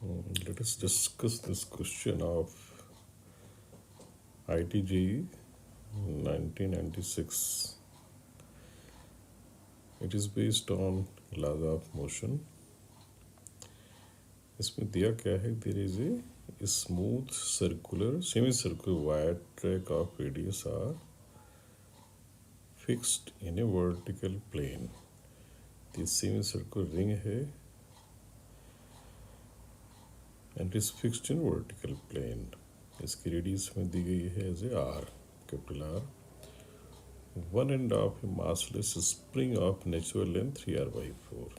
Let us discuss this question of ITJE 1996. It is based on laws of motion. इसमें दिया क्या है? There is a smooth circular semicircular wire track of radius r fixed in a vertical plane. The semicircular ring है and is fixed in vertical plane. इसकी radius में दी गई है as a R, capital R. One end of a massless spring of natural length 3r/4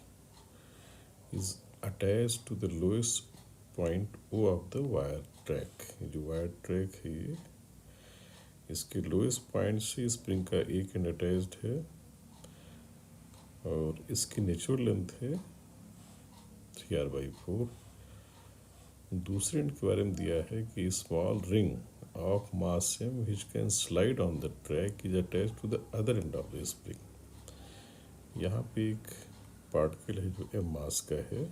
is attached to the lowest point O of the wire track. ये जो wire track है ये इसके लोएस्ट पॉइंट से स्प्रिंग का एक and attached है और इसकी नेचुरल लेंथ है 3r/4. दूसरे एंड के बारे में दिया है कि small ring of mass m which can slide on the track is attached to the other end of the spring. यहाँ पे एक पार्टिकल है जो m मास का है.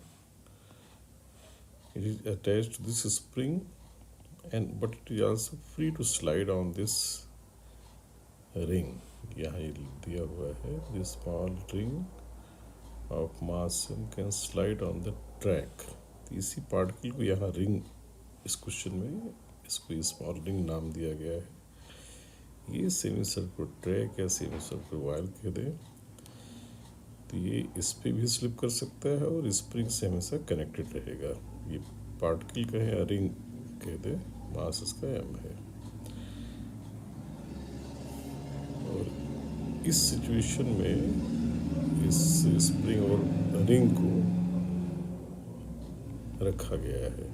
It is attached to this spring and but it is also free to slide on this ring. यहाँ ये दिया हुआ है the small ring of mass m can slide on the track. इसी पार्टिकल को यहाँ रिंग, इस क्वेश्चन में इसको स्मॉल रिंग नाम दिया गया है. ये सेमी सर्कुलर ट्रैक या सेमी सर्कुलर वायर कह दें तो ये इस पे भी स्लिप कर सकता है और स्प्रिंग से हमेशा कनेक्टेड रहेगा. ये पार्टिकल का है या रिंग कह दें, मास इसका m है. और इस सिचुएशन में इस स्प्रिंग और रिंग को रखा गया है.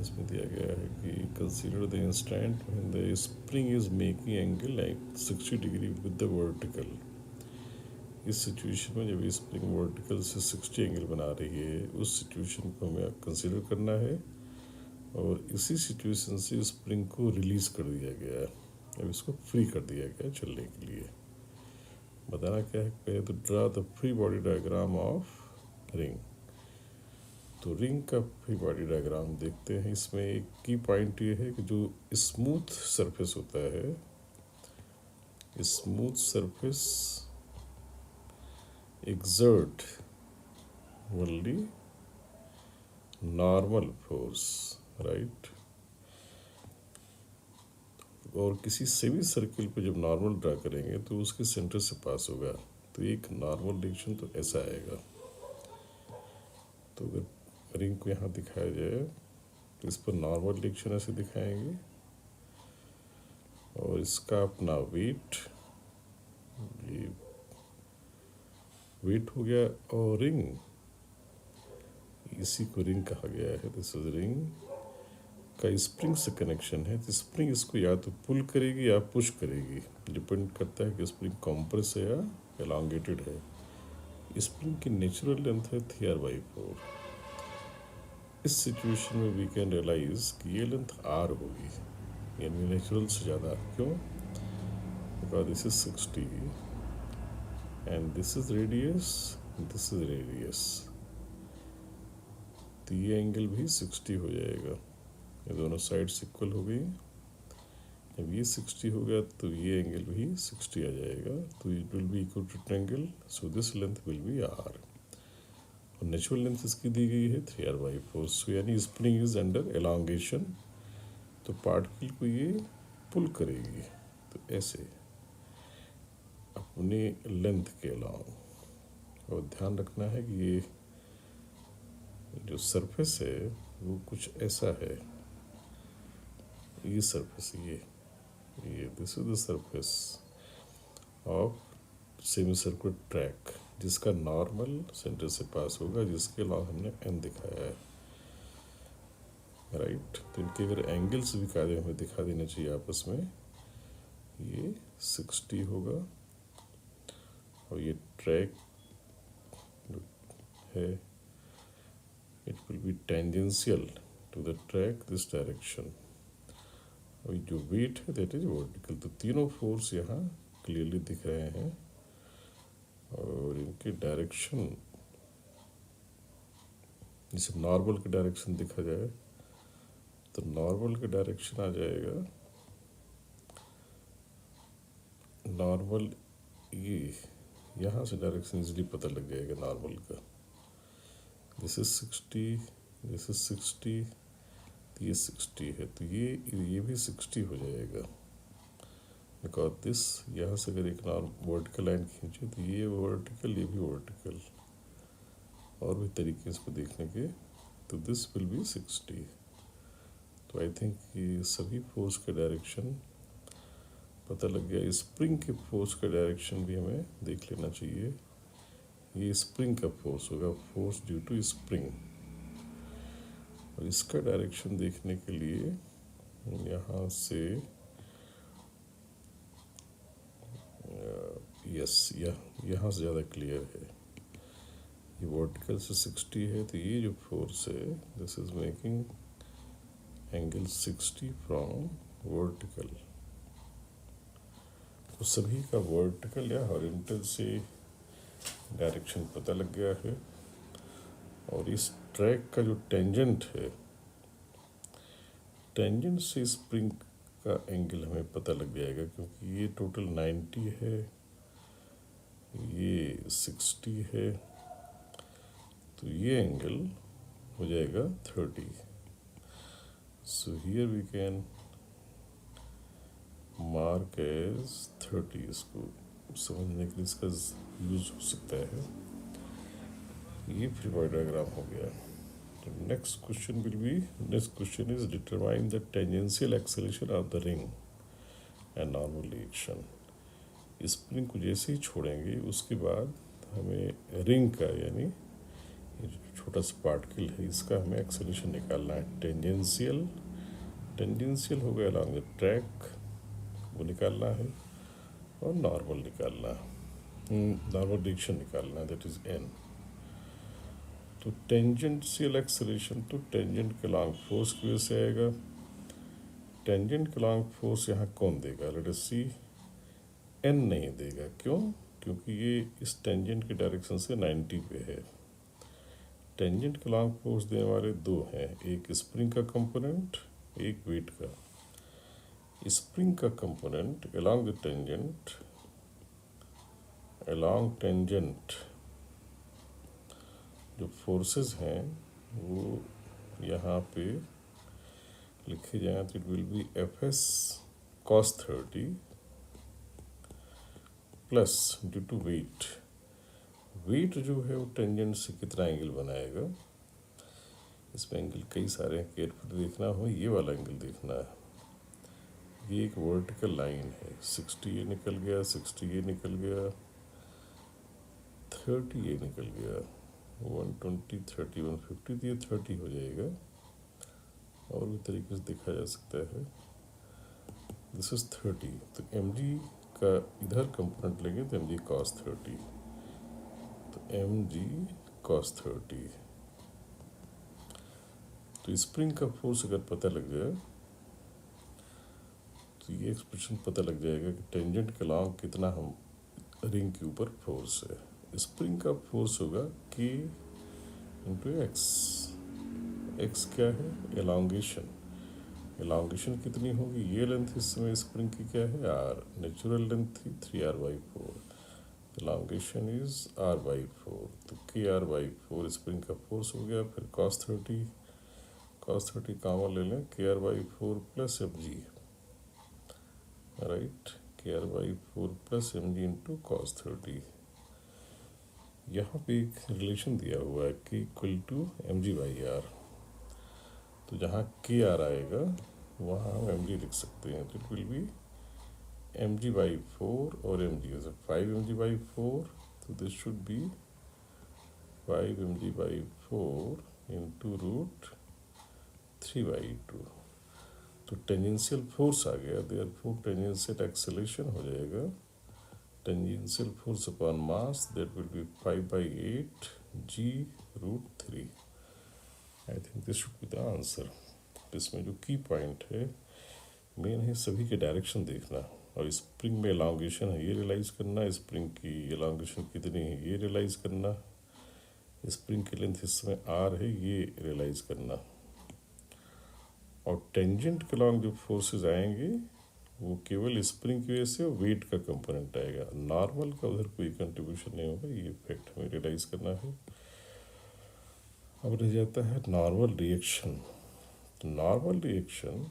इसमें दिया गया है कि consider the instant when the spring is making angle like 60 degree with the vertical. इस सिचुएशन में जब स्प्रिंग वर्टिकल से 60 एंगल बना रही है उस सिचुएशन को हमें कंसीडर करना है और इसी सिचुएशन से स्प्रिंग को रिलीज कर दिया गया है. अब इसको फ्री कर दिया गया चलने के लिए. बताना क्या है? पहले तो draw the free body diagram of ring. तो रिंग का फ्री बॉडी डायग्राम देखते हैं. इसमें एक की पॉइंट ये है कि जो स्मूथ सरफेस होता है, smooth surface exert only normal force, right. और किसी सेमी सर्किल पे जब नॉर्मल ड्रा करेंगे तो उसके सेंटर से पास होगा तो एक नॉर्मल डिरेक्शन तो ऐसा आएगा. तो अगर रिंग को यहाँ दिखाया जाए तो इस पर नॉर्मल डिरेक्शन ऐसे दिखाएंगे और इसका अपना वेट, ये वेट हो गया. और रिंग, इसी को रिंग कहा गया है. दिस इज रिंग का स्प्रिंग से कनेक्शन है तो स्प्रिंग इसको या तो पुल करेगी या पुश करेगी. डिपेंड करता है कि स्प्रिंग कॉम्प्रेस है या एलोंगेटेड है. स्प्रिंग की नेचुरल लेंथ है 3r/4. इस सिचुएशन में वी कैन रियलाइज कि ये लेंथ r होगी, यानी नेचुरल से ज़्यादा. क्यों? Because this is 60 and this is radius, this is radius. तो ये एंगल भी 60 हो जाएगा. ये दोनों साइड्स इक्वल हो गई. जब ये 60 हो गया तो ये एंगल भी 60 आ जाएगा. तो it will be equal to triangle. So this length will be r. और नेचुरल लेंथ इसकी दी गई है 3r/4. सो यानी स्प्रिंग इज अंडर एलोंगेशन. तो पार्टिकल को ये पुल करेगी तो ऐसे अपने लेंथ के अलाउंग. और ध्यान रखना है कि ये जो सरफेस है वो कुछ ऐसा है. ये सरफेस, ये this is the surface of semi circular track जिसका नॉर्मल सेंटर से पास होगा, जिसके अलावा हमने n दिखाया है, राइट. तो इनके अगर एंगल्स भी कायदे हमें दिखा देना चाहिए आपस में. ये 60 होगा और ये ट्रैक है, it will be tangential to the track this direction. और जो वेट है दैट इज वर्टिकल. तो तीनों फोर्स यहाँ क्लियरली दिख रहे हैं और इनकी डायरेक्शन जैसे नॉर्मल का डायरेक्शन देखा जाए तो नॉर्मल का डायरेक्शन आ जाएगा, नॉर्मल ये यहाँ से डायरेक्शन इजीली पता लग जाएगा नॉर्मल का। दिस इज 60, दिस इज 60, तो ये 60 है, तो ये भी 60 हो जाएगा। बिकॉज दिस यहाँ से अगर एक वर्टिकल लाइन खींचे तो ये वर्टिकल, ये भी वर्टिकल, और भी तरीके इसको देखने के, तो दिस विल बी 60। तो आई थिंक ये सभी फोर्स का डायरेक्शन पता लग गया। स्प्रिंग के फोर्स का डायरेक्शन भी हमें देख लेना चाहिए। ये स्प्रिंग का फोर्स होगा, फोर्स ड्यू टू स्प्रिंग, और इसका डायरेक्शन देखने के लिए यहाँ से यहाँ से ज़्यादा क्लियर है। ये वर्टिकल से 60 है, तो ये जो फोर्स है this is making angle 60 from vertical. तो सभी का वर्टिकल या हॉरिजॉन्टल से डायरेक्शन पता लग गया है। और इस ट्रैक का जो टेंजेंट है, टेंजेंट से स्प्रिंग का एंगल हमें पता लग जाएगा, क्योंकि ये टोटल 90 है, ये 60 है, तो ये एंगल हो जाएगा 30। So here we can mark as 30। इसको समझने के लिए इसका यूज हो सकता है। ये फ्री बॉडी डायग्राम हो गया। Next question is determine the tangential acceleration of the ring and normal reaction. Spring को जैसे ही छोड़ेंगे उसके बाद हमें रिंग का, यानी ये जो छोटा सा पार्टिकल है, इसका हमें एक्सेलरेशन निकालना है। टेंजेंशियल होगा अलॉन्ग द ट्रैक, वो निकालना है, और नॉर्मल निकालना है, नॉर्मल डिरेक्शन निकालना है, दैट इज एन। तो टेंजेंशियल एक्सेलरेशन तो टेंजेंट के लॉन्ग फोर्स की वजह से आएगा। टेंजेंट के लॉन्ग फोर्स यहाँ कौन देगा? लेट अस सी, एन नहीं देगा। क्यों? क्योंकि ये इस टेंजेंट की डायरेक्शन से 90 पे है। टेंजेंट के लॉन्ग फोर्स देने वाले दो हैं, एक स्प्रिंग का कंपोनेंट, एक वेट का। स्प्रिंग का कंपोनेंट along द टेंजेंट जो फोर्सेस हैं वो यहाँ पे लिखे जाएं, तो it will be Fs cos 30 plus due to weight. Weight जो है वो टेंजेंट से कितना एंगल बनाएगा, इसमें एंगल कई सारे हैं, केयरफुल देखना हो, ये वाला एंगल देखना है। ये एक वर्टिकल लाइन है, 60 ये निकल गया, 60 ये निकल गया, 30 ये निकल गया, 120, 30, 150, तो ये 30 हो जाएगा। और भी तरीके से देखा जा सकता है। दिस इज 30, तो mg का इधर कंपोनेंट लेंगे तो mg cos 30, तो mg cos 30। तो स्प्रिंग का फोर्स अगर पता लग जाए तो ये एक्सप्रेशन पता लग जाएगा कि टेंजेंट के लॉन्ग कितना हम रिंग के ऊपर फोर्स है। स्प्रिंग का फोर्स होगा k इंटू एक्स। एक्स क्या है? एलॉन्गेशन। एलॉन्गेशन कितनी होगी? ये लेंथ इस समय स्प्रिंग की क्या है? r। नेचुरल लेंथ थी 3r/4, एलॉन्गेशन इज r/4, तो kr/4 स्प्रिंग का फोर्स हो गया। फिर cos 30 कॉमन ले लें, kr/4 plus mg, right, kr/4 plus mg into cos 30। यहाँ पे एक रिलेशन दिया हुआ है k इक्वल टू mg/r, तो जहाँ kr आएगा वहाँ हम mg लिख सकते हैं, तो इट विल बी mg/4 और mg is 5 mg/4, तो this should B 5 mg/4 into √3/2। तो टेंजेंशियल फोर्स आ गया, देयरफॉर टेंजेंशियल एक्सेलरेशन हो जाएगा tangential force upon mass, that will be 5/8 g√3। I think this should be the answer. इसमें जो की point है मेन है सभी के डायरेक्शन देखना, और स्प्रिंग में एलॉन्गेशन है ये रियलाइज़ करना, स्प्रिंग की एलॉन्गेशन कितनी है ये रियलाइज़ करना, स्प्रिंग की लेंथ इस समय आर है, ये रियलाइज करना। और टेंजेंट के अलॉन्ग जो फोर्सेस आएंगे वो केवल स्प्रिंग की वजह से वेट का कंपोनेंट आएगा, नॉर्मल का उधर कोई कंट्रीब्यूशन नहीं होगा। ये इफेक्ट हमें रियलाइज करना है। अब रह जाता है नॉर्मल रिएक्शन। तो नॉर्मल रिएक्शन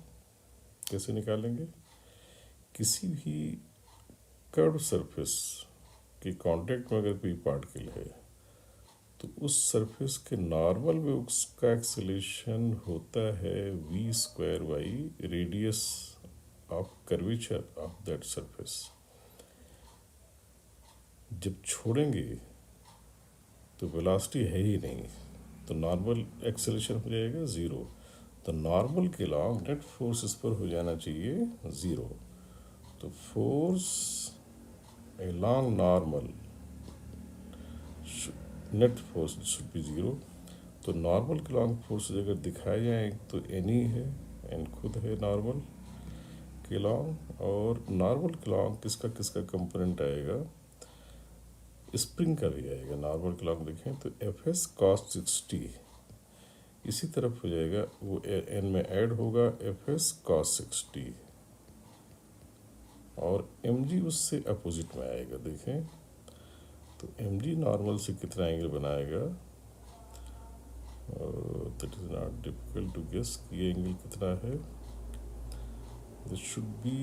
कैसे निकालेंगे? किसी भी कर्व सरफेस के कांटेक्ट में अगर कोई पार्टिकल है तो उस सरफेस के नॉर्मल में उसका एक्सेलेरेशन होता है V square by radius of curvature of that surface. जब छोड़ेंगे तो वेलोसिटी है ही नहीं, तो नॉर्मल एक्सेलेरेशन हो जाएगा ज़ीरो। तो नॉर्मल के लॉन्ग नेट फोर्स इस पर हो जाना चाहिए ज़ीरो। तो force along normal net force should be zero. तो नॉर्मल के लॉन्ग फोर्स अगर दिखाए जाए तो एन ही है, एन खुद है नॉर्मल के लॉन्ग। और नॉर्मल के लॉन्ग किसका किसका कंपोनेंट आएगा? स्प्रिंग का भी आएगा। नॉर्मल के लॉन्ग देखें तो एफ एस कॉस 60 इसी तरफ हो जाएगा, वो एन में ऐड होगा एफ एस कॉस 60, और एम जी उससे अपोजिट में आएगा। देखें तो एम जी नॉर्मल से कितना एंगल बनाएगा? That is not difficult to guess ये एंगल कितना है। दिस शुड बी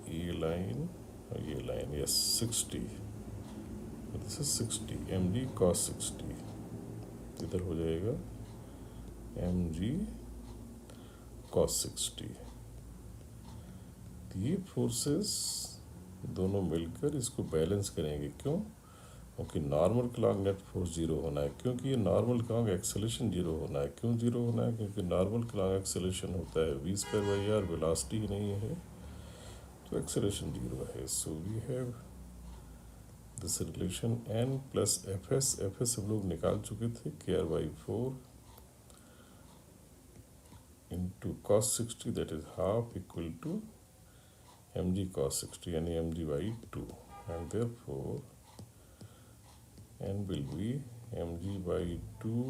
ये लाइन और ये line, yes 60। This is 60, M G cos 60। इधर हो जाएगा एम जी कॉस 60। ये फोर्सेस दोनों मिलकर इसको बैलेंस करेंगे। क्यों? क्योंकि नॉर्मल के लॉन्ग नेट फोर्स जीरो होना है, क्योंकि ये नॉर्मल के लॉन्ग एक्सेलेरेशन जीरो होना है। क्यों जीरो होना है? क्योंकि नॉर्मल के लॉन्ग एक्सेलेरेशन होता है V square by R, velocity ही नहीं है तो एक्सेलेरेशन जीरो है। So we have this relation N plus F S हम लोग निकाल चुके थे, K R by 4 into cos 60 that is half equal to M G cos 60 यानी M G by 2, and therefore n will be mg by 2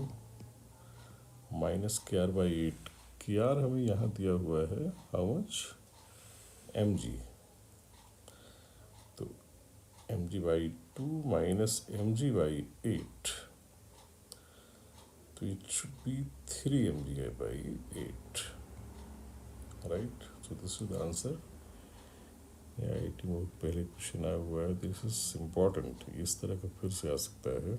minus K R by 8। K R हमें यहाँ दिया हुआ है हाउ मच? mg। तो mg by 2 minus mg by 8, तो it should be 3 mg by 8, right. So this is the answer. I T में पहले question आया हुआ है, दिस इज इम्पॉर्टेंट, इस तरह का फिर से आ सकता है।